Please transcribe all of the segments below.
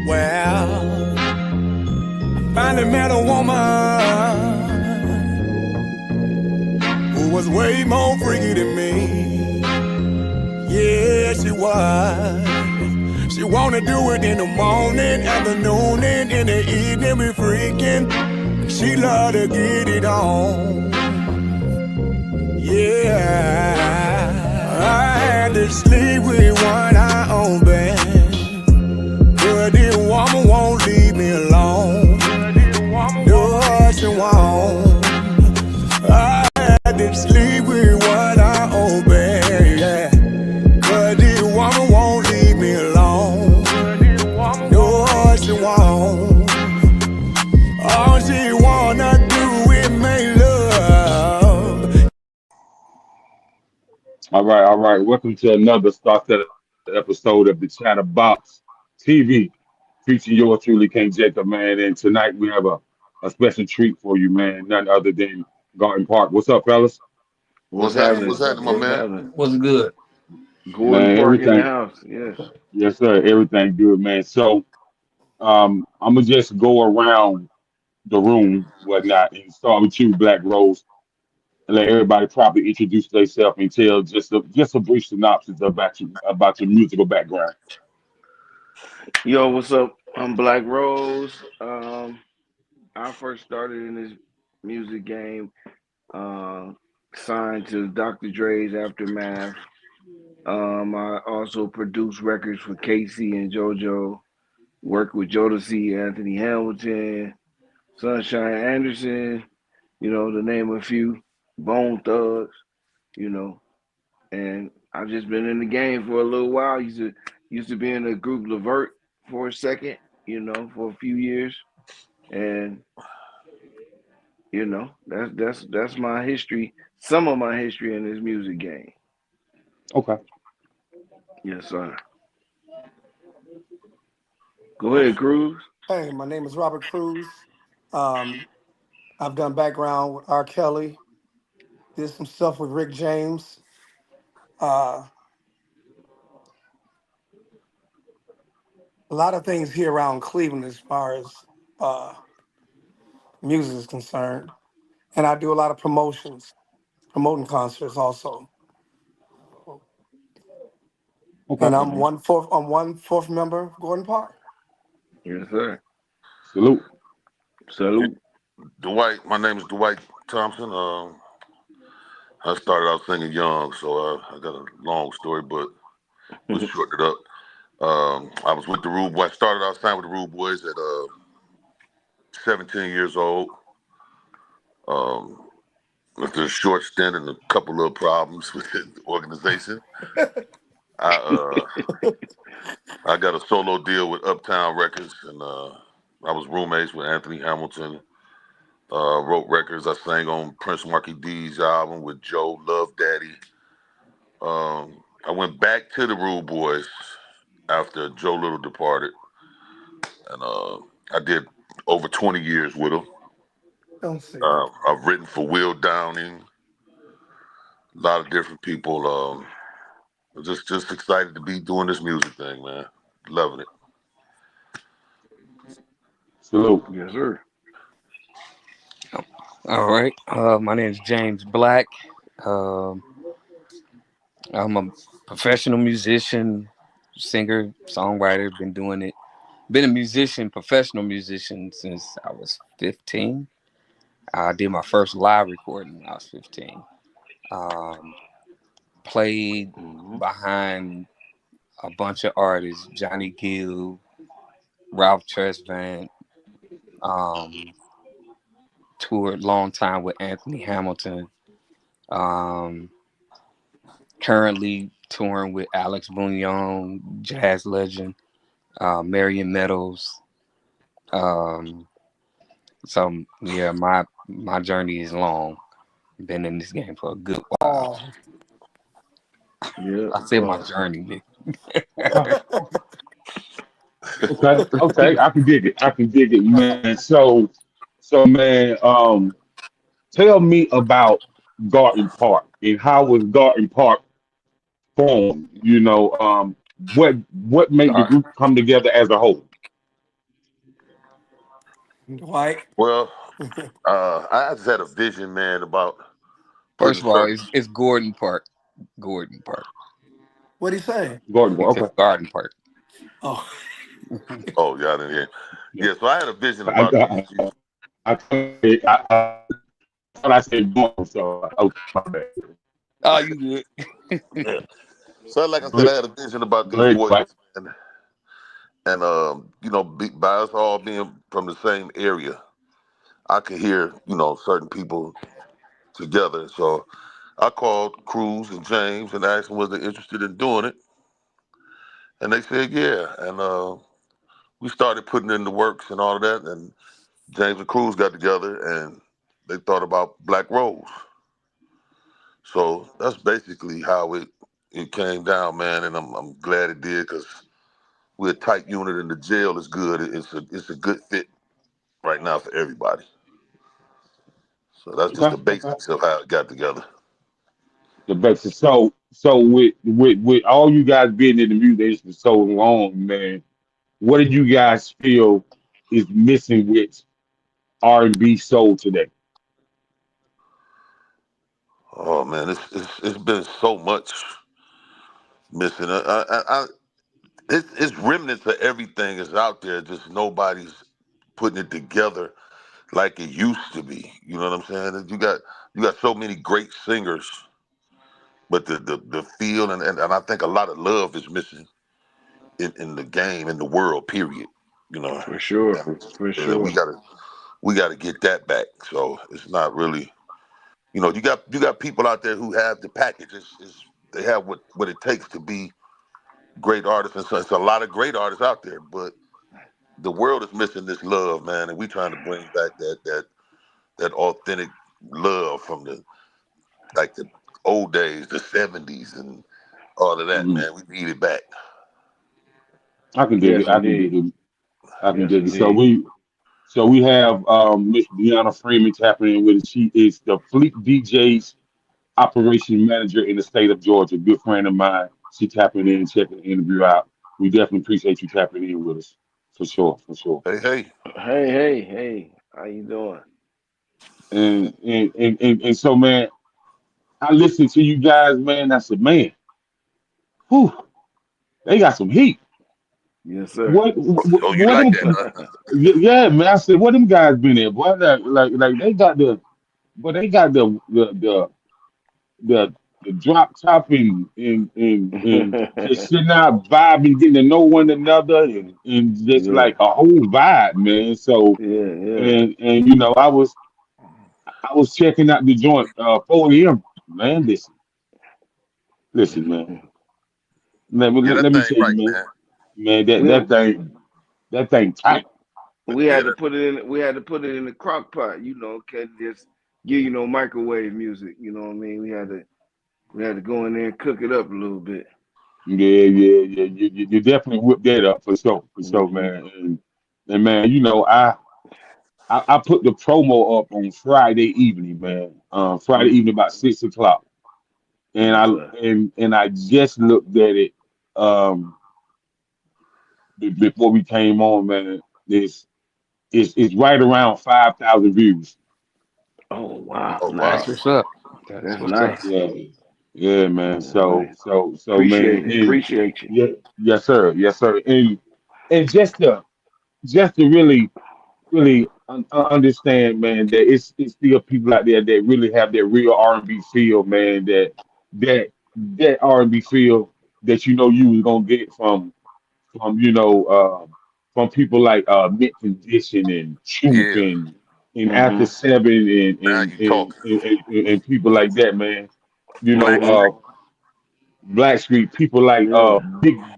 Well, I finally met a woman who was way more freaky than me. Yeah, she was. She wanna do it in the morning, afternoon, and in the evening, we freaking. She love to get it on. Yeah, I had to sleep with one eye open, but this woman won't leave me alone. No, she won't. I had to sleep with one eye open, yeah, but this woman won't leave me alone. No, she won't. All she wanna do is make love. All right. Welcome to another star-studded episode of the Chatterbox TV, featuring yours truly, King Jacob, man. And tonight we have a special treat for you, man. None other than Garden Park. What's up, fellas? What's happening? What's happening, my man? What's good? Gordon Man, Park in the everything. house. Yes. Yes, sir. Everything good, man. So, I'm gonna just go around the room, whatnot, and start with you, Black Rose, and let everybody properly introduce themselves and tell just a brief synopsis about your musical background. Yo, what's up? I'm Black Rose. I first started in this music game, signed to Dr. Dre's Aftermath. I also produced records for Casey and JoJo, worked with Jodeci, Anthony Hamilton, Sunshine Anderson, to name a few, Bone Thugs, and I've just been in the game for a little while. Used to be in the group LeVert for a second, for a few years, and that's my history. Some of my history in this music game. Okay. Yes, sir. Go ahead, Cruz. Hey, my name is Robert Cruz. I've done background with R. Kelly, did some stuff with Rick James. A lot of things here around Cleveland as far as music is concerned. And I do a lot of promoting concerts also. Okay. And I'm one fourth member of Gordon Park. Yes, sir. Salute. Salute. Dwight, my name is Dwight Thompson. I started out singing young, so I got a long story, but we'll shorten it up. I was with the Rude Boys. I started out signed with the Rude Boys at 17 years old. After a short stint and a couple little problems with the organization, I got a solo deal with Uptown Records, and I was roommates with Anthony Hamilton. Wrote records. I sang on Prince Markie D's album with Joe Love Daddy. I went back to the Rude Boys after Joe Little departed, and I did over 20 years with them. Don't say I've written for Will Downing, a lot of different people. Just excited to be doing this music thing, man. Loving it. Salute. Yes, sir. All right. My name is James Blaque. I'm a professional musician, singer, songwriter. Been a musician, professional musician since I was 15. I did my first live recording when I was 15. Played behind a bunch of artists, Johnny Gill, Ralph Tresvant, toured long time with Anthony Hamilton. Currently touring with Alex Bouillon, jazz legend, Marion Meadows. So yeah, my journey is long. Been in this game for a good while. Yeah. I said my journey, Nick. Okay. I can dig it, man. So man, tell me about Garden Park and how was Garden Park formed? What made the group come together as a whole? Dwight. Well, I just had a vision, man, about First putting of all, certain. it's Gordon Park. Gordon Park. What'd he say? Gordon, He said okay. Garden Park. Oh, Oh, yeah, I didn't hear. Yeah. Yeah, so I had a vision I, about getting. I, I thought I said Gordon, so okay, my bad. Oh, you good? Yeah. So, like I Go said, I ahead, had a vision about go these ahead, Dwight. voices, and by us all being from the same area, I could hear certain people together. So I called Cruz and James and asked them was they interested in doing it, and they said yeah. And we started putting in the works and all of that. And James and Cruz got together and they thought about Black Rose. So that's basically how it came down, man. And I'm glad it did because we're a tight unit and the jail is good. It's a good fit right now for everybody. So that's just Okay, the okay. basics of how it got together. The best. So with all you guys being in the music industry for so long, man, what did you guys feel is missing with R&B soul today? Oh man, it's been so much missing. It's remnants of everything is out there. Just nobody's putting it together like it used to be. You know what I'm saying? You got so many great singers, but the feel and I think a lot of love is missing in the game in the world. Period. You know, For sure. and, For and sure. we gotta get that back. So it's not really. You got people out there who have the package. They have what it takes to be great artists, and so it's a lot of great artists out there. But the world is missing this love, man, and we trying to bring back that authentic love from the old days, the '70s, and all of that, Mhm. man. We need it back. I can dig it. Yes, I can dig indeed. it. I can Yes, dig it. So indeed. we have Miss Deanna Freeman tapping in with us. She is the Fleet DJs operation manager in the state of Georgia. Good friend of mine. She tapping in, checking the interview out. We definitely appreciate you tapping in with us. For sure, for sure. Hey, hey, Hey, hey, hey. How you doing? And so man, I listened to you guys, man. I said, man, whew, they got some heat. Yes, sir. oh, you What like them? that, huh? Yeah, man. I said, what them guys been at? Boy, like they got they got the the drop top and just sitting out vibing, getting to know one another and just Yeah. like a whole vibe, man. So Yeah, yeah. and I was checking out the joint 4 a.m. Man, listen, man. Yeah, that Let me thing tell you, right, man. man. Man, We that thing we tight. we Yeah, had to put it in. We had to put it in the crock pot. Can't just give microwave music. You know what I mean? We had to go in there and cook it up a little bit. Yeah. You definitely whipped that up for sure, Hmm. man. And man, I put the promo up on Friday evening, man. Friday Hmm. evening about 6 o'clock, and Yes, sir. I just looked at it um before we came on, man. It's right around 5,000 views. Oh wow, oh That's wow. nice. what's up. That's That's what's up. nice. Yeah, yeah, man. That's nice. So man, Appreciate it. and Appreciate you. yeah, yes, sir, and just to really understand, man, that it's still people out there that really have that real R&B feel, man. That that R&B feel that you was gonna get from from people like Mint Condition and Truth Yeah, and After Hmm. Seven now you talking. and people like that, man. You know, Black Hmm. Street. Blackstreet people like Yeah.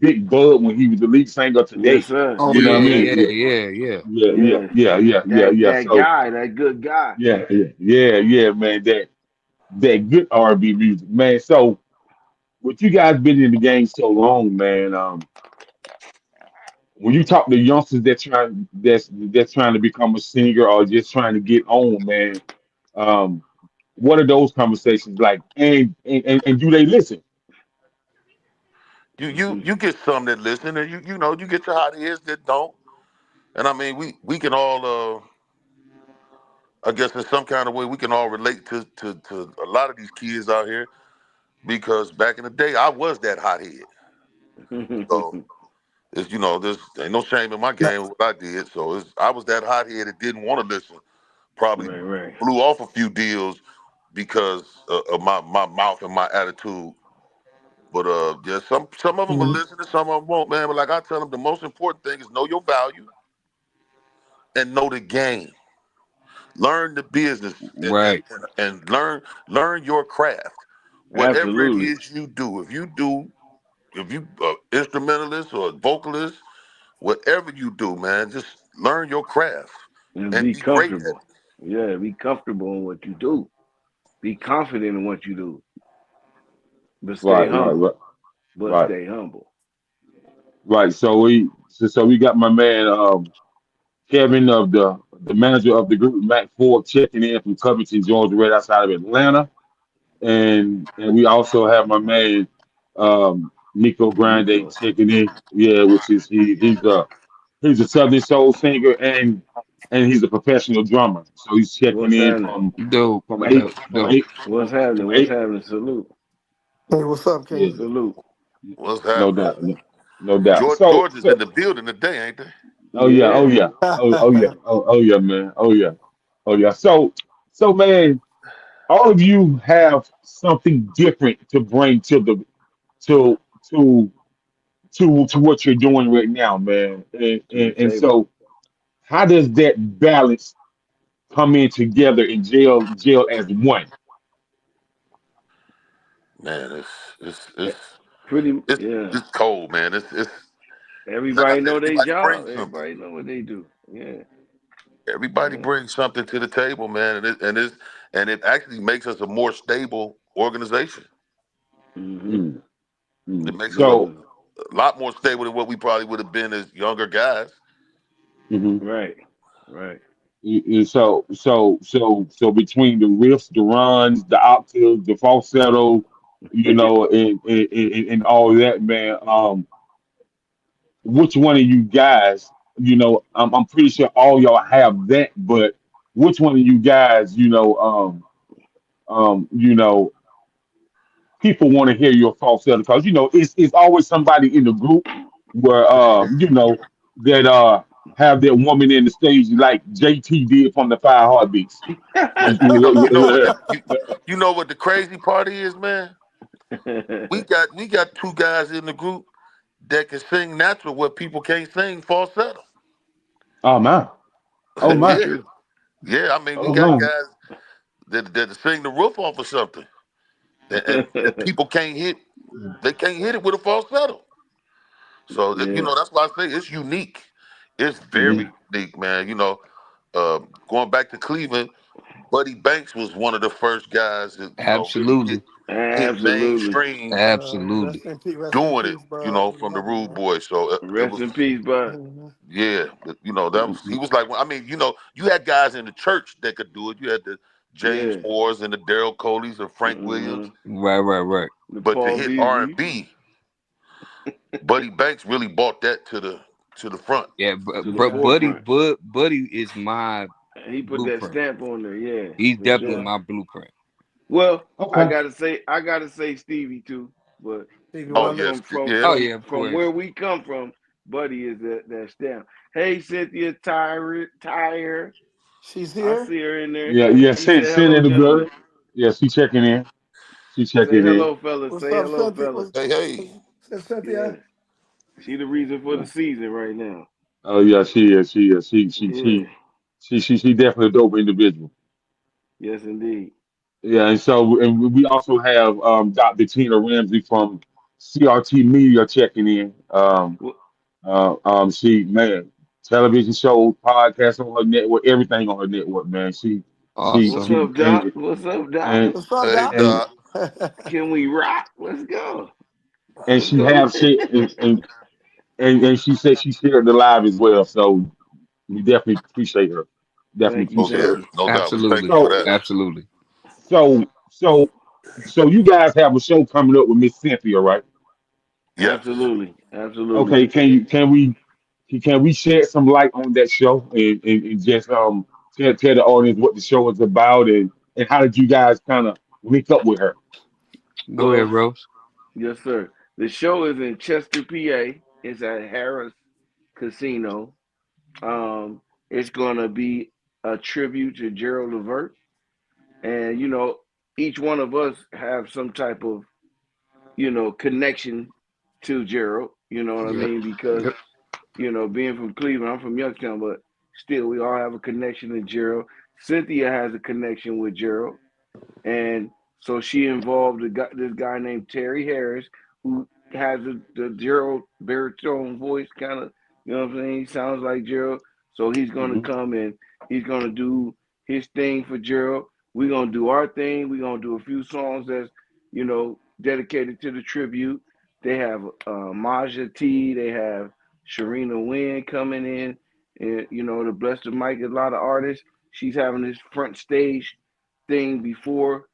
Big Bud when he was the lead singer Yes, today. sir. Oh You know Yes, what I yeah, sir. mean? yeah, yeah, yeah. Yeah. Yeah. That So guy, that good guy. yeah, man. That good R&B music, man. So with you guys been in the game so long, man. When you talk to youngsters that's trying to become a singer or just trying to get on, man, um, what are those conversations like? And do they listen? You get some that listen, and you get your hot ears that don't. And I mean, we can all. I guess in some kind of way we can all relate to a lot of these kids out here because back in the day I was that hothead. So it's there's ain't no shame in my Now, game what I did. So I was that hothead that didn't want to listen. Probably right. blew off a few deals because of my mouth and my attitude. But yeah, some of them will mhm. listen and some of them won't, man. But like I tell them, the most important thing is know your value and know the game. Learn the business and, and, Right. and learn your craft. Whatever it Absolutely. is you do, if you instrumentalist or vocalist, whatever you do, man, just learn your craft And and be be great at comfortable. Yeah, be comfortable in what you do. Be confident in what you do. But stay Right, right, humble. right, But right, stay humble. right. So we got my man Kevin of the manager of the group, Mac Ford, checking in from Covington, Georgia, right outside of Atlanta. And we also have my man Nico Grande Nico. checking in. Yeah, which is he's a Southern soul singer and he's a professional drummer. So he's checking What's in happening? Dope, from eight dope, from dope. eight What's from happening? What's eight. happening? Salute. Hey, what's up, Yeah, King? Salute. What's no happening? doubt, no doubt. So Georgia's in so the building today, ain't they? oh yeah, oh Yeah. yeah, oh yeah, oh yeah, man, oh yeah, oh yeah. So man, all of you have something different to bring to the to to to what you're doing right now, man. And, To the and and table. so how does that balance come in together in jail as one? Man, it's Eh, it's Pretty it's yeah. it's cold, man. It's like I Everybody said, know their everybody job. brings something. Everybody know what they do. Yeah. Everybody Yeah. brings something to the table, man, and it actually makes us a more stable organization. Mm-hmm. Mm, It mm. makes us So Definitely. a lot more stable than what we probably would have been as younger guys. mhm. Right. Right. So between the riffs, the runs, the octaves, the falsetto, and all that, man. Which one of you guys, I'm pretty sure all y'all have that, but which one of you guys, um, you know, people want to hear your falsetto because it's always somebody in the group where that have that woman in the stage like JT did from the Five Heartbeats. You know what the crazy part is, man? We got two guys in the group that can sing natural where people can't sing falsetto. Oh my, oh That's my, Yeah, true. yeah. I mean, we oh got my. guys that sing the roof off or something, and people can't hit. They can't hit it with a falsetto. So Yeah. that's why I say it's unique. It's Mhm. very unique, man. Going back to Cleveland, Buddy Banks was one of the first guys that really Absolutely, hit Absolutely. mainstream absolutely. Rest in doing it. peace, bro. We From the love you, Rude man. Boys. So it Rest was. in peace, bud. Hmm. Yeah, that was he was like I mean, you had guys in the church that could do it. You had the James Yeah. Moores and the Daryl Coleys and Frank Mm-hmm. Williams. Right, right, right. The But to Paul hit R and Beasley. B, Buddy Banks really brought that to the front. Yeah, To the but Buddy, forefront. Buddy is my He put that blueprint. stamp on there, yeah, He's for definitely sure. my blueprint. Well, Okay. I gotta say Stevie too, but Stevie Oh but Wonder. yes, from from yeah. Oh from yeah, of from course. where we come from, Buddy is that stamp. Hey Cynthia Tyre, She's I here. see her in there. Yeah, yeah. She said Send hello, in the gentlemen. building. Yeah, she checking in. She Say checking in. hello, fellas. What's Say up, hello, Cynthia? fellas. Hey, hey. Yeah, Cynthia? she the reason for the season right now. Oh yeah, she is. She is. Yeah, She definitely a dope individual. yes indeed. Yeah, and we also have Dr. Tina Ramsey from CRT Media checking in. What She man, television shows, podcasts on her network, everything on her network, man. what's Awesome. up, Doc? What's up, Doc? And What's up, Hey, Doc? and Doc. Can we rock? Let's go. and Let's she go. have shit and she said she shared the live as well. So we definitely appreciate her. Definitely Thank you, Oh appreciate thank yeah, her. you. no doubt. We thank Absolutely, you for So that. absolutely. so so so you guys have a show coming up with Miss Cynthia, right? Yes. Absolutely, absolutely. Okay, can we shed some light on that show and just tell the audience what the show is about and how did you guys kind of link up with her? Go ahead, Well, Rose. yes, sir. The show is in Chester, PA. It's at Harris Casino. Um, it's gonna be a tribute to Gerald LeVert, and each one of us have some type of connection to Gerald. You know what I Yep. mean? Because Yep. being from Cleveland, I'm from Youngstown, but still, we all have a connection to Gerald. Cynthia has a connection with Gerald, and so she involved this guy named Terry Harris, who has the Gerald baritone voice, kind of. You know what I'm saying? He sounds like Gerald, so he's gonna Hmm. come and he's gonna do his thing for Gerald. We're gonna do our thing. We're gonna do a few songs that's dedicated to the tribute. They have Maja T. They have Sharina Wynn coming in, and to bless the mic, a lot of artists. She's having this front stage thing before,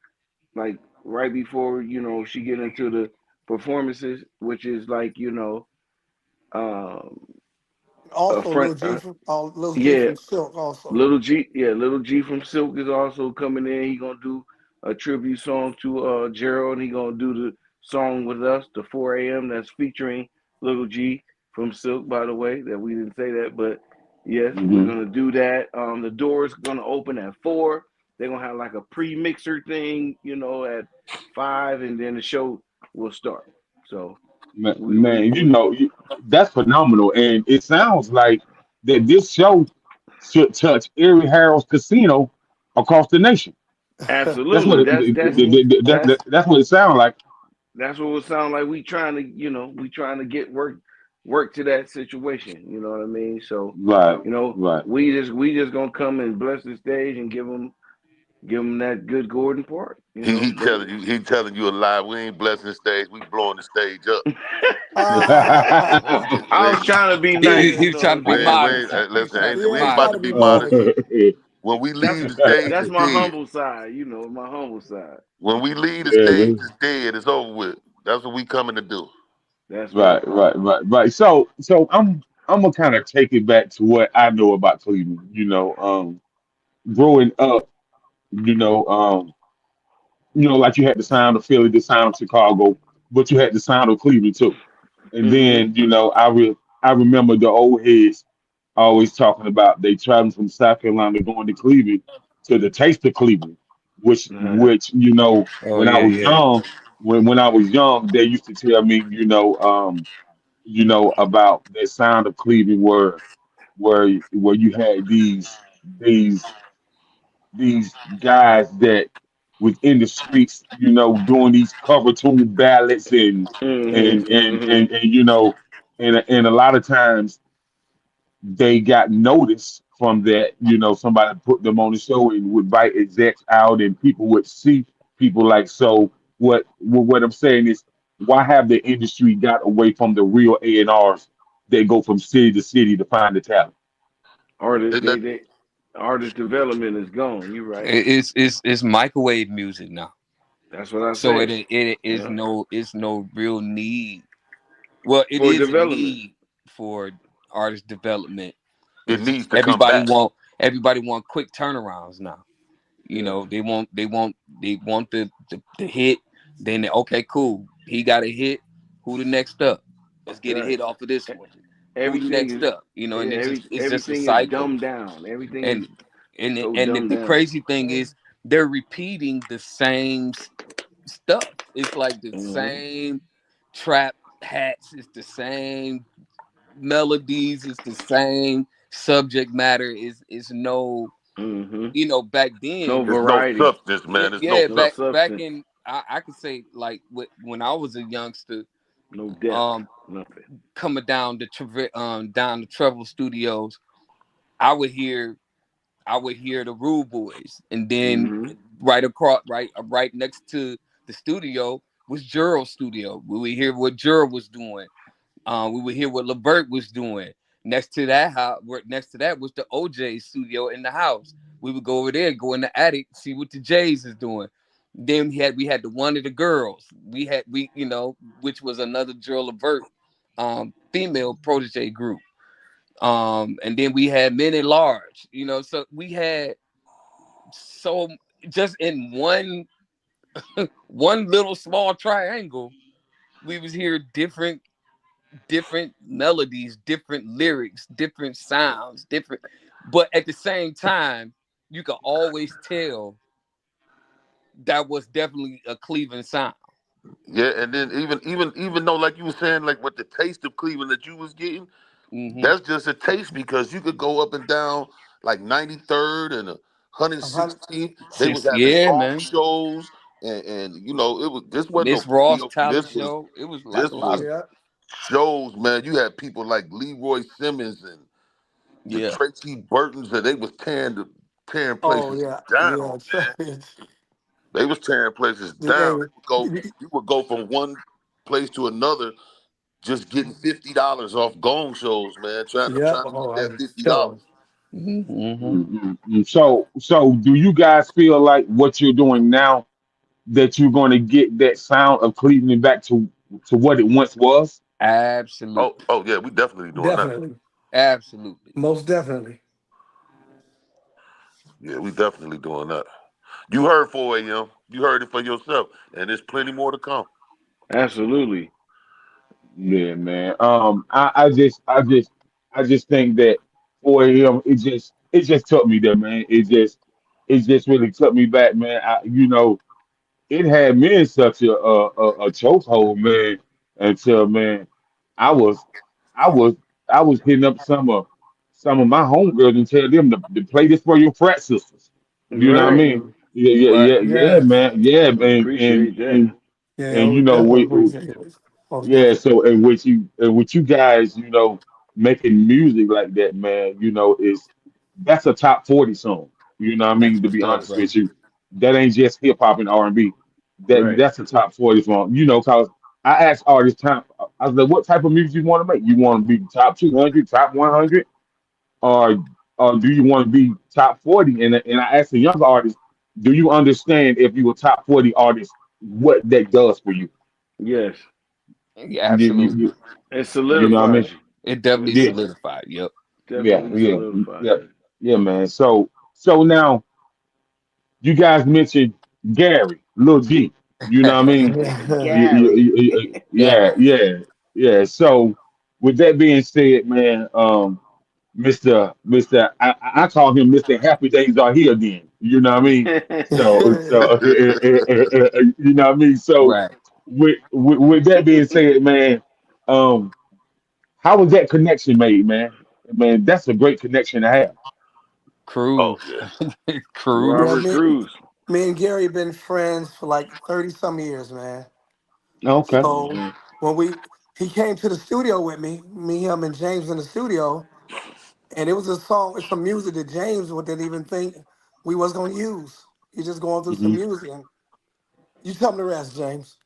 like right before she get into the performances, which is like um, a Also, front. Little G Yeah, from Silk. Also, Little G from Silk is also coming in. He gonna do a tribute song to Gerald, and he gonna do the song with us, the 4 a.m. that's featuring Little G from Silk. By the way, that we didn't say that, but yes, we're Hmm. gonna do that. The doors gonna open at 4. They're gonna have like a pre-mixer thing, at 5, and then the show will start. So Man, we that's phenomenal, and it sounds like that this show should touch every Harold's casino across the nation. That's what absolutely Mhm. that's that's what it sounds like. That's what it sound like. We trying to, we trying to get work to that situation. You know what I mean? So, Right, right. we just gonna come and bless the stage and give them that good Gordon part. He But telling you a lie. We ain't blessing the stage. We blowing the stage up. I was we trying to be He, nice. he You was know what trying I to be we ain't, mean? we So ain't modest. He was listen. trying to Ain't, be Yeah, we he ain't about tried to to modest. be be Uh, modest. modest. When we that's leave the stage, that's it's my dead. humble side. My humble side. When we leave the yeah, stage, man. it's dead. It's over with. That's what we coming to do. That's right. Right. So I'm gonna kind of take it back to what I know about Cleveland. Growing up, you know, um, like you had the sound of Philly, the sound of Chicago, but you had the sound of Cleveland too. And Mm-hmm. then, I remember the old heads always talking about they traveling from South Carolina going to Cleveland to the Taste of Cleveland, which which Oh when I yeah, was yeah. young, when I was young, they used to tell me, about that sound of Cleveland where you had these these guys that was in the streets, doing these cover tune ballads and Mm-hmm. and Mm-hmm. and, and and a lot of times they got notice from that, somebody put them on the show and would invite execs out and people would see people like so what I'm saying is why have the industry got away from the real A&Rs that go from city to city to find the talent? Artist Isn't that they artist development is gone. You're right. It's microwave music now. That's what I So said. it is Yeah. no real need. Well, it For is a development. need for artist development. it It's needs just to come back? everybody want quick turnarounds now. Yeah. They want the hit. Then okay, cool. He got a hit. Who the next up? Let's get a Right. hit off of this one. Who the Everything next is up? And yeah, it's just a everything is cycle. dumbed down. Everything is And and so and dumbed the down. crazy thing is they're repeating the same stuff. It's like the Mm-hmm. same trap hats. It's the same melodies. It's the same subject matter. Is no, Mm-hmm. back No then. There's no variety. substance, Yeah, man. There's no yeah. No substance. Back substance. in, I could say like when I was a youngster, No depth. um, Nothing. coming down the Treble Studios, I would hear the Rude Boys, and then Mm-hmm. right across, right next to the studio was Gerald's studio. We would hear what Gerald was doing. We would hear what LeVert was doing. Next to that was the OJ studio in the house. We would go over there, go in the attic, see what the Jays is doing. Then we had the one of the girls. Which was another Gerald LeVert female protege group. And then we had Men at Large, you know, so we had so just in one little small triangle, we was here different melodies, different lyrics, different sounds, different, but at the same time, you could always tell that was definitely a Cleveland sound. Yeah, and then even though like you were saying, like with the taste of Cleveland that you was getting, Hmm. that's just a taste because you could go up and down like 93rd and 100. 116th. They was having Yeah, talk man. shows and you know it was this wasn't no Miss Ross radio. talent show. It was like This a lot was of Yeah. shows, man. You had people like Leroy Simmons and the yeah. Tracy Burtons that they was tearing Oh places yeah. down, Yeah. man. They was tearing places down. Hey, You would go from one place to another just getting $50 off gong shows, man. yep. Trying to Oh, get that I'm $50. telling. Hmm. So do you guys feel like what you're doing now that you're going to get that sound of Cleveland back to what it once was? Oh, Absolutely. oh yeah, we definitely doing that. Definitely. Absolutely. Most definitely. Yeah, we definitely doing that. You heard 4 a.m. You heard it for yourself, and there's plenty more to come. Absolutely. Yeah, man. I just think that for him, it just took me there, man. It just really took me back, man. It had me in such a chokehold, man. Until man, I was I was I was hitting up some of my homegirls and tell them to play this for your frat sisters. You know what I Right. mean? Mm, Yeah, yeah, Right. yeah, yeah, yes. man. Yeah, We and and appreciate that. and Yeah. and We definitely appreciate it. Most yeah, definitely. so and with you guys, making music like that, man, that's a top 40 song. You know what I That's mean? To what's be up, honest brother. with you, that ain't just hip hop and R&B. Right. That's a top 40 song. Cause I asked artists time, I was like, what type of music you want to make? You want to be top 200, top 100, or do you want to be top 40? And I asked the younger artists, do you understand if you a top 40 artist, what that does for you? Yes. Yeah, You, you, absolutely. you, It you know what I mean? solidifies you. It definitely Yeah, solidified. Yep. yeah, Definitely yeah, solidifies yeah, you. yeah, man. So now you guys mentioned Gary, Lil G. You know what I mean? Yeah. Gary. Yeah, Gary. yeah, yeah. So with that being said, man, Mister, I call him Mister Happy Days Are Here Again. You know what I mean? So you know what I mean. So Right. with that being said, man, um, how was that connection made, man? Man, that's a great connection to have. Oh Cruz. yeah. Yeah. Cruz. Robert Me, Cruz. me and Gary been friends for like 30 some years, man. Okay. So Hmm. when he came to the studio with me, him, and James in the studio, and it was a song, it's some music that James didn't even think we was gonna use. He just going through some Hmm. music, and you tell me the rest, James.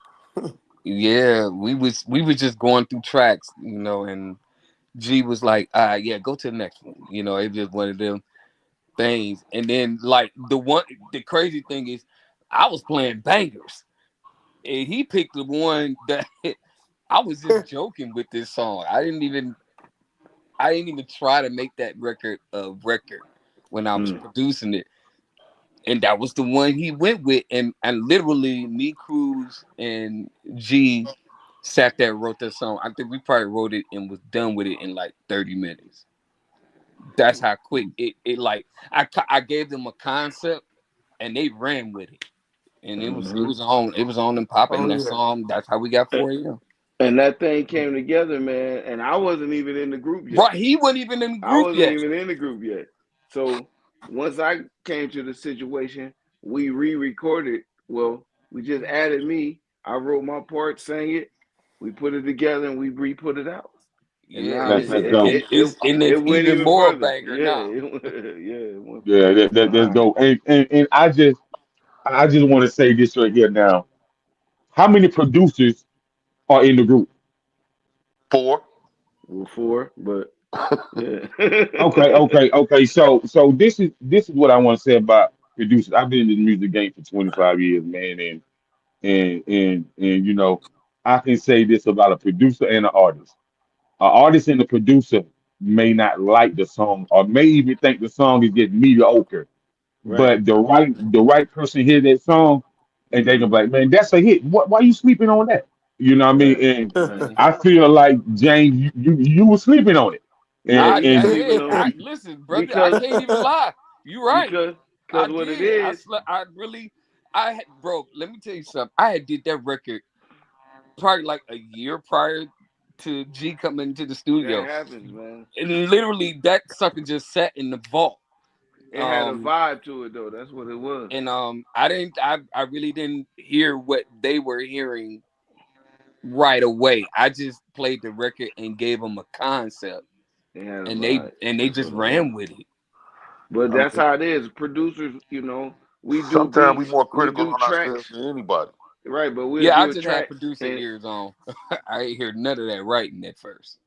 Yeah, we was just going through tracks, you know, and G was like, yeah, go to the next one. You know, it just one of them things. And then like the crazy thing is I was playing bangers. And he picked the one that I was just joking with this song. I didn't even try to make that record a record when I was Mm. producing it. And that was the one he went with. And literally me, Cruz, and G sat there and wrote that song. I think we probably wrote it and was done with it in like 30 minutes. That's how quick it like I gave them a concept and they ran with it. And it Hmm. was on and popping Oh that yeah. song. That's how we got 4 a.m. And that thing came together, man. And I wasn't even in the group yet. Right, he wasn't even in the I group wasn't yet. even in the group yet. So once I came to the situation, we re-recorded. Well, we just added me. I wrote my part, sang it. We put it together and we re-put it out. And Yeah, now and That's it's that's it dope. it it, it it's went even even more further. banger Yeah, now. yeah, it went Yeah, that's high. dope. And I just want to say this right here now. How many producers are in the group? Four. Before, but yeah. Okay. So this is what I want to say about producers. I've been in the music game for 25 years, man, and I can say this about a producer and an artist. An artist and a producer. may not like the song or may even think the song is just mediocre. Right. But the right person hear that song and they can be like, man, that's a hit. Why you sleeping on that? You know what I mean? Right. And Right. I feel like James, you were sleeping on it. Yeah, he was And sleeping on it Listen, brother, because I can't even lie. You right. because what it is. Bro, let me tell you something. I had did that record probably like a year prior to G coming into the studio. That happens, man. And literally that sucker just sat in the vault. It had a vibe to it though. That's what it was. And I really didn't hear what they were hearing right away. I just played the record and gave them a concept. It had a And vibe. they just ran with it. But that's how it is. Producers, we do Sometimes beats, we more critical do on tracks. ourselves than anybody. Right, but we I do just track had producer ears on. I ain't hear none of that writing at first.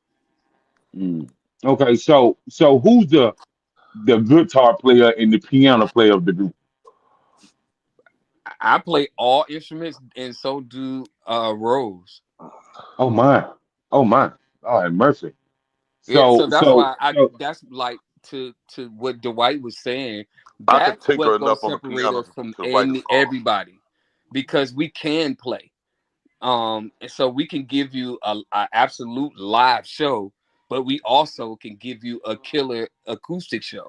Okay, so who's the guitar player and the piano player of the group? I play all instruments, and so do Rose. Oh my, oh have mercy. Yeah, so that's why So that's like to what Dwight was saying. I could That's tinker what gonna enough on the separate piano us from to write a song. everybody, because we can play. And so we can give you a absolute live show, but we also can give you a killer acoustic show.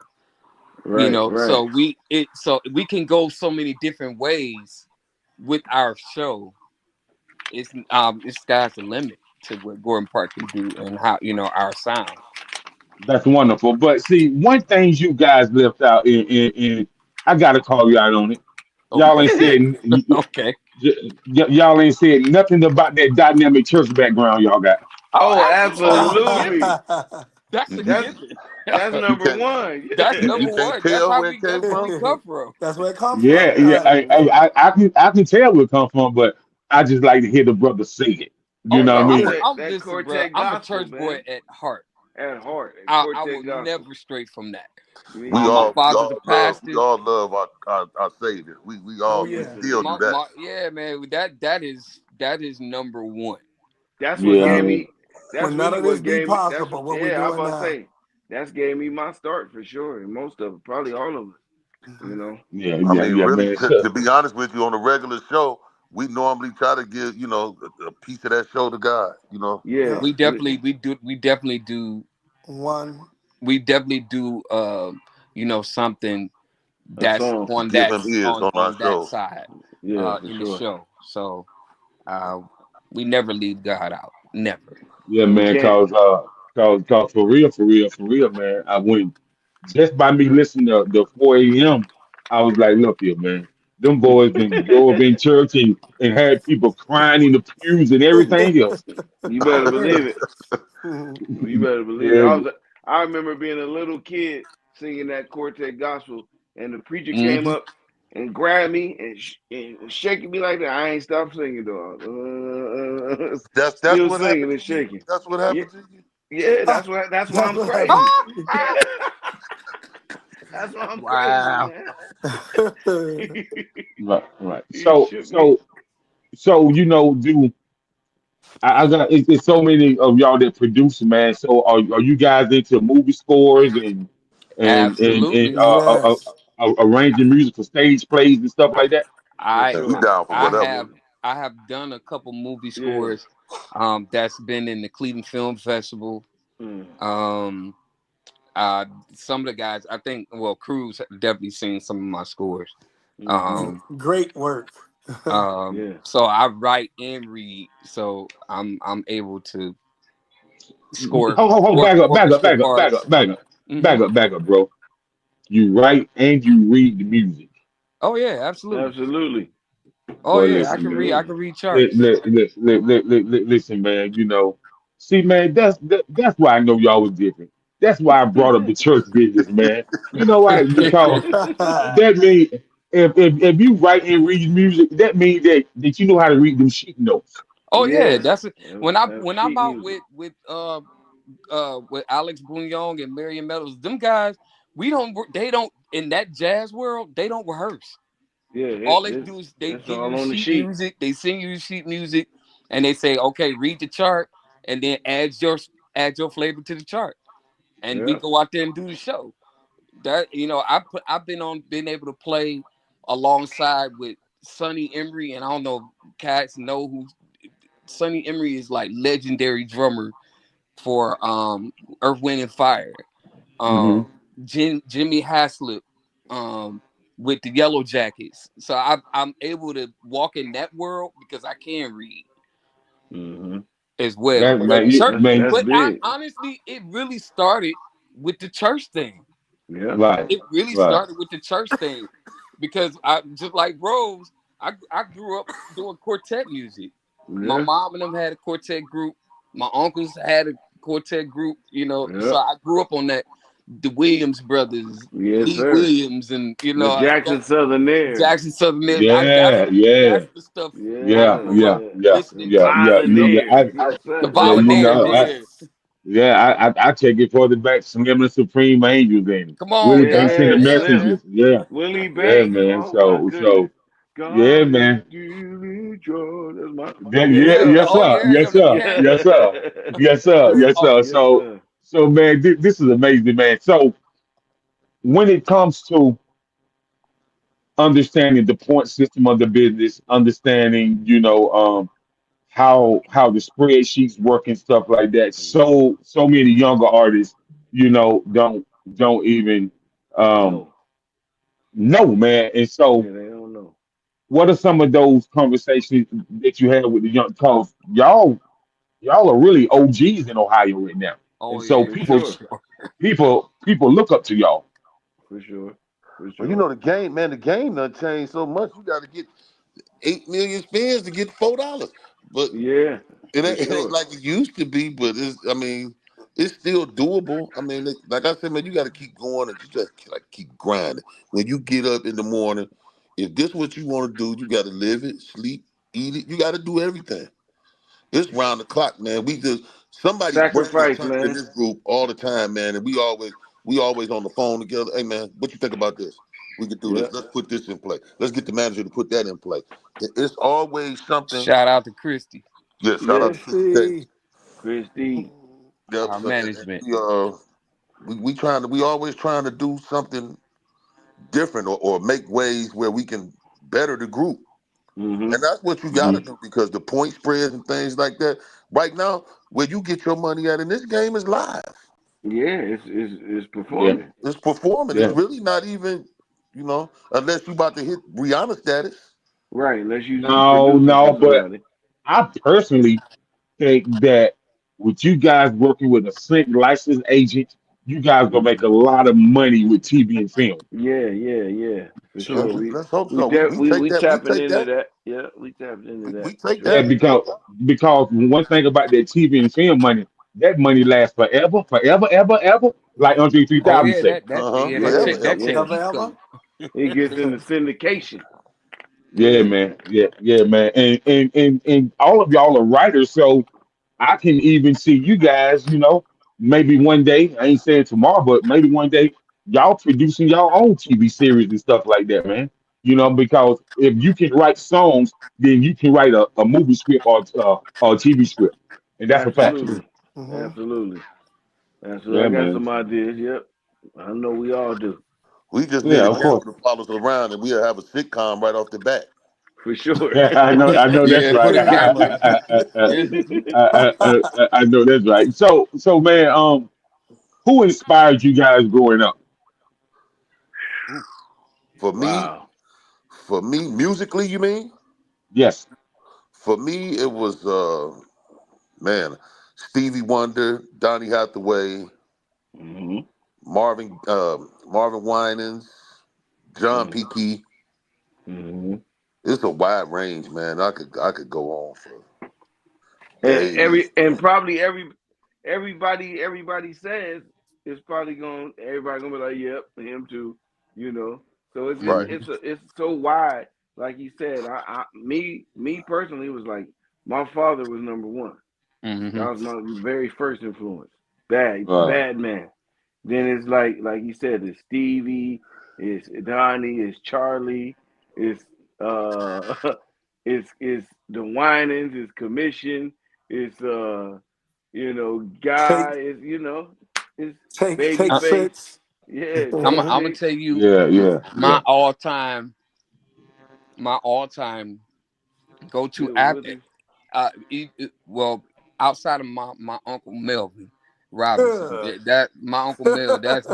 Right, right. So we can go so many different ways with our show. It's sky's the limit to what Gordon Park can do and how our sound. that's wonderful. But see, one thing you guys left out, in I gotta call you out on it. Y'all ain't said Okay. y'all ain't said nothing about that dynamic church background y'all got. Oh, Absolutely. absolutely. That's a That's given. that's number one. That's You number can't one. tell where it That's came where we from. come from. That's where it comes Yeah, from. yeah. I can tell where it come from, but I just like to hear the brother say it. You Oh know yeah, what I Oh, mean? that listen, bro. Quartet I'm a gospel, church boy man. at heart. At heart, I Quartet will gospel. never stray from that. Me We either. My all father's a pastor. love our Savior. We Oh all yeah. still do that. Yeah, man. That is number one. That's what Yeah, gave man. me. That's When none really of this what be gave me. That's possible, what we yeah. I was doing about to now? say that's gave me my start for sure, and most of it, probably all of it. You know. Yeah, I yeah, mean, yeah, really, man. to be honest with you, on a regular show, we normally try to give a piece of that show to God. Yeah. Yep. We definitely do. We definitely do. One. We definitely do. Something A that's song. on Give that him his on our that show. side Yeah, for in the sure. show. So we never leave God out. Never. Yeah, We man. can't. Cause for real, man. I went just by me listening to the 4 a.m. I was like, look here, man. Them boys been go up in church and had people crying in the pews and everything else. You better believe it. You better believe it. Yeah, I remember being a little kid singing that Quartet gospel, and the preacher came Mm-hmm. up and grabbed me and shaking me like that. I ain't stopped singing, dog. That's Still what singing happened and to you. shaking. That's what Yeah, happened to you. yeah. That's why That's I'm what crazy. happened. That's why I'm Wow. crazy, man. right, right. He shook me. So do I got it's so many of y'all that produce, man. So are you guys into movie scores and Absolutely. Yes. arranging music for stage plays and stuff like that? For I Hey, we sure. down for I whatever. have I have done a couple movie Yeah. scores that's been in the Cleveland Film Festival. Mm. Um some of the guys, I think, Cruz definitely seen some of my scores. Mm-hmm. Great work. Yeah. So I write and read, so I'm able to score Hold, orchestra parts. Hmm. back up, bro. You write and you read the music. Oh yeah, absolutely. Absolutely. Oh Well, yeah, I listen, can man. read. I Absolutely. can read charts. Listen, man. See, man. That's why I know y'all was different. That's why I brought up the church business, man. You know why? Because that means if you write and read music, that means that you know how to read them sheet notes. Oh yeah, Yeah. that's it. When I'm Sheet out music. with Alex Bouillon and Marion Meadows, them guys, they don't in that jazz world, they don't rehearse. Yeah, All they do is they it's give you all on the sheet sheet. music, they sing you sheet music, and they say, okay, read the chart, and then add your flavor to the chart. and we go out there and do the show. That I've been able to play alongside with Sonny Emery, and I don't know if cats know who Sonny Emery is, like legendary drummer for Earth, Wind and Fire. Jimmy Haslip with the Yellow Jackets. So I'm able to walk in that world because I can read as well. But honestly, it really started with the church thing. Yeah, Right. It really started with the church thing because I just like Rose. I grew up doing quartet music. My mom and them had a quartet group. My uncles had a quartet group. So I grew up on that. The Williams brothers, Lee Williams, and the Jackson Southerners. That's the stuff. Yeah. Listening to the Violinaires. I take it further back. Slim and Supreme Angels and Come on, Willie Banks and the Messengers. Yeah, Willie Banks. Man. So yeah, man. Yes, sir. So, man, this is amazing, man. So, when it comes to understanding the point system of the business, understanding, how the spreadsheets work and stuff like that. So many younger artists, don't even know, man. And so, they don't know. what are some of those conversations that you had with the young? Cause y'all are really OGs in Ohio right now, and so people look up to y'all. For sure. Well, the game, man. The game done changed so much. You got to get 8 million spins to get $4. But it ain't like it used to be. But it's still doable. I mean, like I said, man, you got to keep going and you just keep grinding. When you get up in the morning, if this is what you want to do, you got to live it, sleep, eat it. You got to do everything. It's round the clock, man. Somebody sacrifice, man, in this group all the time, man, and we always on the phone together. Hey, man, what you think about this? We can do this. Let's put this in play. Let's get the manager to put that in play. It's always something. Shout out to Christy. Yeah, shout out to Christy. Yep. Our management. We always trying to do something different or make ways where we can better the group. And that's what you got to do, because the point spreads and things like that. Right now, where you get your money at in this game is live. Yeah, it's performing. Yeah. It's performing. Yeah. It's really not even, unless you about to hit Rihanna status. Right, unless you but I personally think that with you guys working with a sync licensed agent, you guys gonna make a lot of money with TV and film. Yeah. For sure. Let's hope so. We tapping into that. Yeah, we tapping into that. We take Yeah, that. because one thing about that TV and film money, that money lasts forever, ever. Like Andre 3000 say. That check keeps coming. It gets in the syndication. Yeah, man. Yeah, man. And all of y'all are writers, so I can even see you guys, maybe one day, I ain't saying tomorrow, but maybe one day, y'all producing y'all own TV series and stuff like that, man. Because if you can write songs, then you can write a movie script or a TV script. And that's a fact. Absolutely. Yeah, I got man. some ideas, yep. I know we all do. We just need a camera to follow us around, and we'll have a sitcom right off the bat. For sure. Yeah, I know that's right. I know that's right. So man, who inspired you guys growing up? For me, musically, you mean? Yes. For me, it was Stevie Wonder, Donny Hathaway, Marvin Winans, John P. Key. It's a wide range, man. I could go on for days. Everybody says it's probably everybody gonna be like, yep, him too, So it's so wide. Like you said, me personally, was like my father was number one. That was my very first influence. Bad man. Then it's like you said, it's Stevie, it's Donnie, it's Charlie, it's it's the Winans, it's Commission, it's Guy, it's It's Take I, Babyface. six. Yeah, I'm take gonna six. tell you Yeah, yeah, my yeah. all time my all time go to Bill app. Withers. Well, outside of my uncle Melvin Robinson, Ugh. that my uncle Mel, that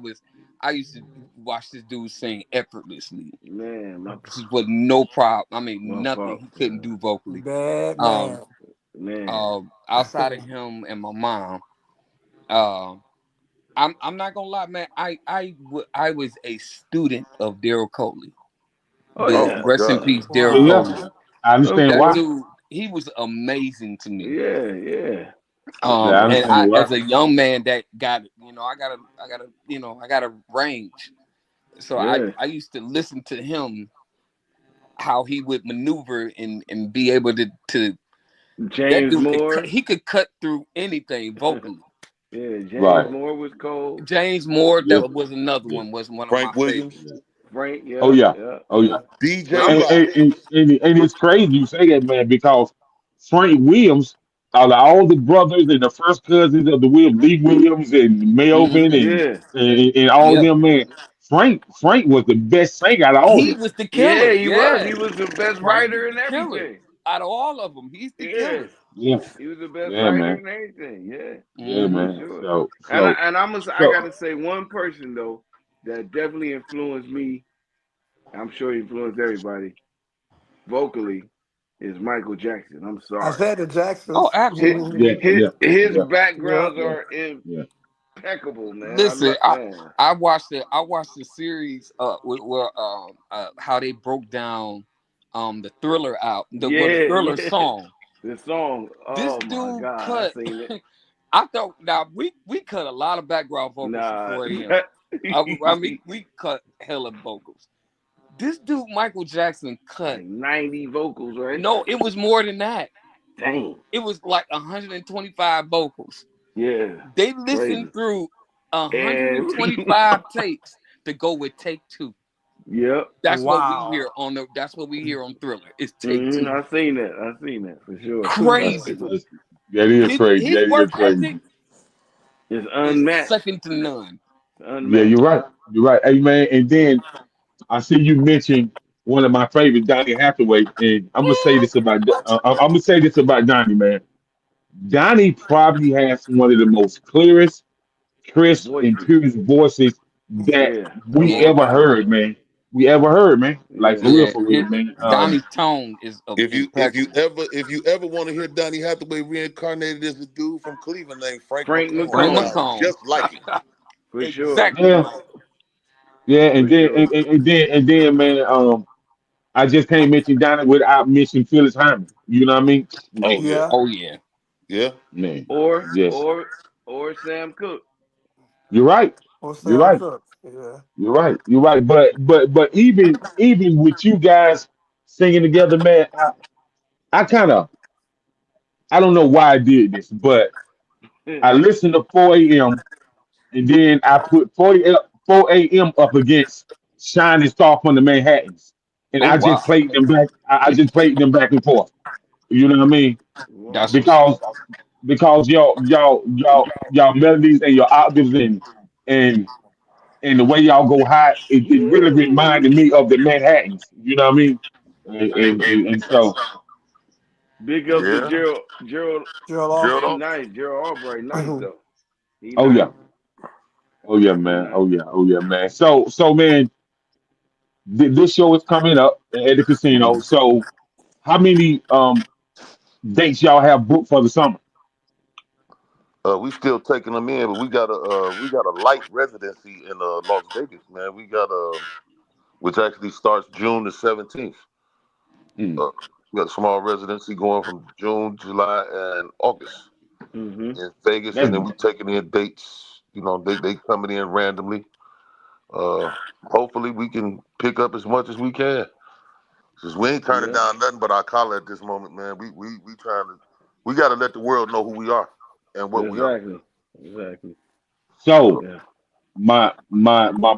was. I used to watch this dude sing effortlessly Man, with no problem. I mean, my nothing fault. he couldn't do vocally. Bad Um, man. Man. Outside of him and my mom, uh, I'm not gonna lie, man. I was a student of Daryl Coley. Oh The Oh yeah. my rest in God. peace, Yeah, Daryl Wow. yeah. Coley. I Of understand That why. course. dude, he was amazing to me. Yeah, yeah. For Yeah, I sure. And understand why. as a young man that got, I got a range. So Yeah. I used to listen to him, how he would maneuver and be able to that James dude could cut, Moore. he could cut through anything vocally. Yeah, James Right. Moore was cold. James Moore, Yeah, that was another yeah, one, was one of my Frank Williams, favorites. yeah. Frank, Oh yeah, yeah. yeah, Oh yeah. yeah. But DJ I'm Rock. And it's crazy you say that, man, because Frank Williams, out of all the brothers and the first cousins of the Williams, Lee Williams and Melvin Hmm. yeah. and all of Yep. them, man, Frank was the best singer out of all of He them. was the Yeah, killer. he was. Yeah. He was the best Frank was writer and the killer. everything. Out of all of them, he's the Yeah. killer. Yeah, He was the best yeah, writer man. and everything. Yeah, Yeah, for Hmm. man. sure. So And so I so gotta say one person though that definitely influenced me. I'm sure he influenced everybody vocally is Michael Jackson. I'm I sorry. said the Oh, Jacksons. His absolutely. yeah, yeah, his yeah, Yep. backgrounds yeah, are yeah. impeccable, man. I Listen, love man. I watched the series where how they broke down the Thriller out the Yeah, Thriller yeah. song. The song. This Oh my dude God, I cut. seen it. I thought now we cut a lot of background vocals for Nah, 4 a.m. I mean we cut hella vocals. This dude Michael Jackson cut. like 90 vocals, right? No, it was more than that. Dang. It was like 125 vocals. Yeah, They crazy. listened through Every 125 takes to go with take two. yep. That's what we hear Wow. on the. That's what we hear on Thriller. It's take two. I seen that. I seen that for sure. That's, Crazy. that's that is crazy. His That is work ethic crazy. It's is unmatched. second to none. Yeah, Unmatched. you're right. You're right. Hey man, and then I see you mentioned one of my favorites, Donny Hathaway, and I'm gonna say this about Donny, man. Donny probably has one of the most clearest, crisp, and Voices. purest voices that Yeah. Of we all ever time. heard, man. We ever heard, man. Like Yeah. Yeah, for real, man. Donnie's tone is If you impeccable. ever want to hear Donny Hathaway reincarnated as a dude from Cleveland named Frank Frank McComb, Frank McComb. sounds McComb, just like him. For sure. exactly Yeah, right. yeah, and For then sure. man, I just can't mention Donny without mentioning Phyllis Hyman. You know what I mean? Oh Man, yeah, Yeah. Oh yeah. yeah. man, Or yes, or or Sam Cooke. you're right. Or You're Sam right. Cooke. Yeah. You're right. You're right. But even with you guys singing together, man, I kind of I don't know why I did this, but I listened to 4 a.m. and then I put 4 a.m. up against Shining Star from the Manhattans, and Oh I just wow. played them back. I just played them back and forth. You know what I mean? That's Wow. what's up. Because y'all melodies and your octaves and and the way y'all go high, it really reminded me of the Manhattans. You know what I mean? And so, Big up to Yeah. Gerald. Gerald Gerald He Alston. Alston. nice. Gerald Albright nice though. He oh nice. yeah, oh yeah, He man, nice. oh yeah, man. So man, this show is coming up at the casino. So how many dates y'all have booked for the summer? We still taking them in, but we got a light residency in Las Vegas, man. We got which actually starts June the 17th. Mm, Uh, we got a small residency going from June, July, and August Mm-hmm. in Vegas, that's and then we taking in dates. They coming in randomly. Uh, Hopefully we can pick up as much as we can. Cause we ain't turning Yeah. down nothing but our collar at this moment, man. We trying to we got to let the world know who we are and what we are. Exactly. Exactly. so Yeah. my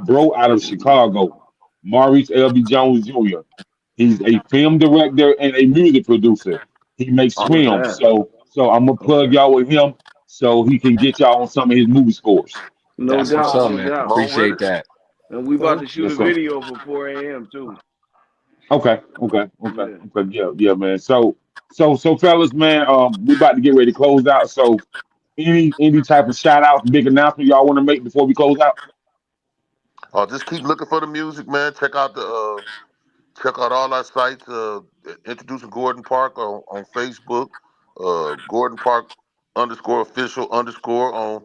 bro out of Chicago, Maurice L.B. Jones Jr. He's a film director and a music producer. He makes What's films. that? So I'm gonna plug Okay. y'all with him. so he can get y'all on some of his movie scores. No That's what's doubt, up, no man. doubt. Come on with Appreciate it. that. And we about to shoot Yes, a sir. video for 4 a.m. too. Okay, Yeah. yeah, man. So, fellas, man, we about to get ready to close out. So, any type of shout outs, big announcement y'all want to make before we close out? Just keep looking for the music, man. Check out all our sites. Introducing Gordon Park on Facebook. Gordon Park _official_ on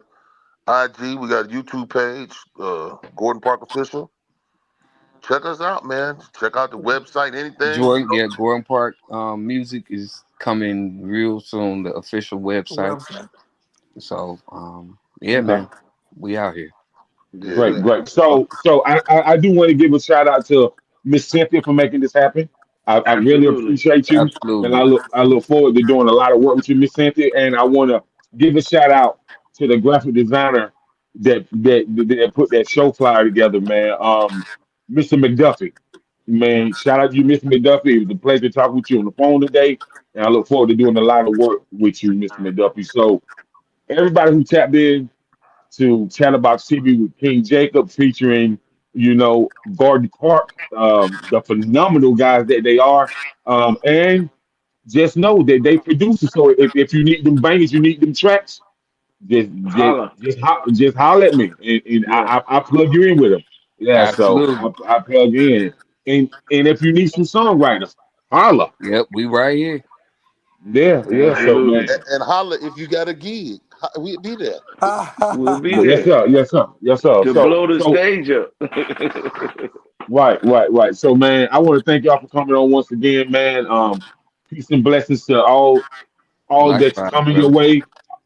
IG. We got a YouTube page. Gordon Park Official. Check us out, man. Check out the website. Anything. Gordon Park music is coming real soon, the official website. Website. So yeah, Okay. man, we out here. Yes, Great, sir. great. So I do want to give a shout out to Miss Cynthia for making this happen. I really Absolutely. appreciate you, and Absolutely. I look forward to doing a lot of work with you, Miss Cynthia. And I want to give a shout out to the graphic designer that put that show flyer together, man. Mr. McDuffie, man. Shout out to you, Mr. McDuffie. It was a pleasure talking with you on the phone today, and I look forward to doing a lot of work with you, Mr. McDuffie. So everybody who tapped in to Chatterbox TV with King Jacob featuring, Gordon Park, the phenomenal guys that they are. And just know that they produce it. So if you need them bangers, you need them tracks, just just Holla. just holler at me, and Yeah. I plug you in with them. Yeah, so Absolutely. I plug you in. And if you need some songwriters, holla. Yep, we right here. Yeah. So man, Absolutely. And holla if you got a gig. We'll be there. We'll be yes there sir, yes sir. to So blow the so stage up. Right. So, man, I want to thank y'all for coming on once again, man. Peace and blessings to all that's Likewise, coming your brother. way,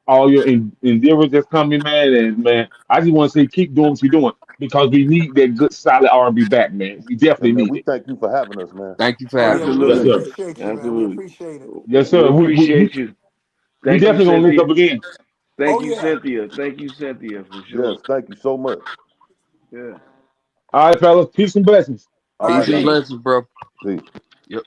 all your endeavors that's coming, man. And man, I just want to say, keep doing what you're doing because we need that good, solid R&B back, man. We And definitely man, need we it. thank you for having us, man. Thank you for Oh yeah, having we us, Yes, really Absolutely. brother. sir. appreciate you, man. We Absolutely. appreciate it. Yes, We sir. appreciate you. We Thank you, definitely gonna link Cynthia. up again. Oh Thank you, yeah. Cynthia. Thank you, Cynthia, for sure. Yes, thank you so much. Yeah. All right, fellas. Peace and blessings. All All right, Peace right, Peace and now. peace. peace. blessings, bro. See. Yep.